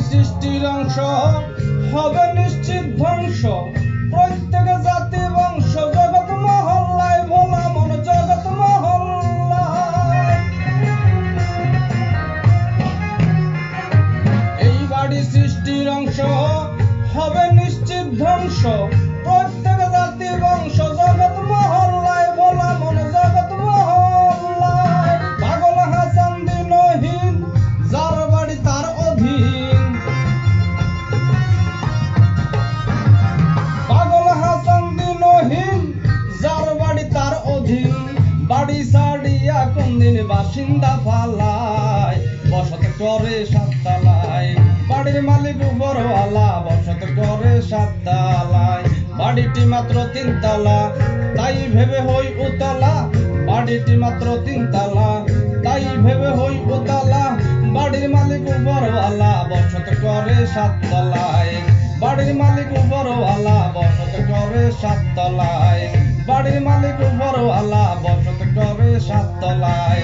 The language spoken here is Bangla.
সৃষ্টির অংশ হবে নিশ্চিত ধ্বংস। প্রত্যেক জাতি বংশ জগৎ মহল্লায় ভোলা মন জগৎ মহল্লায়। এই বাড়ি সৃষ্টির অংশ হবে নিশ্চিত ধ্বংস। প্রত্যেক জাতি বংশ জগৎ মহল্লায় ভোলা মন জগৎ মহল্লায়। পাগল হাসান দিনহীন যার বাড়ি তার অধীন। পাগল হাসান দিনহীন যার বাড়ি তার অধীন। বাড়ি ছাড়িয়া কোন দিন বাসিন্দা ফালায় বসত করে সাততলায়। বাড়ির মালিক উপরওয়ালা বসত করে সাততলায়। বাড়িটি মাত্র 3 তলা তাই ভেবে হই উতলা। বাড়িটি মাত্র 3 তলা তাই ভেবে হই উতলা। বাড়ির মালিক উপরওয়ালা বসত করে সাততলায়। বাড়ির মালিক উপরওয়ালা বসত করে সাততলায়। বাড়ির মালিক উপরওয়ালা বসত করে সাততলায়।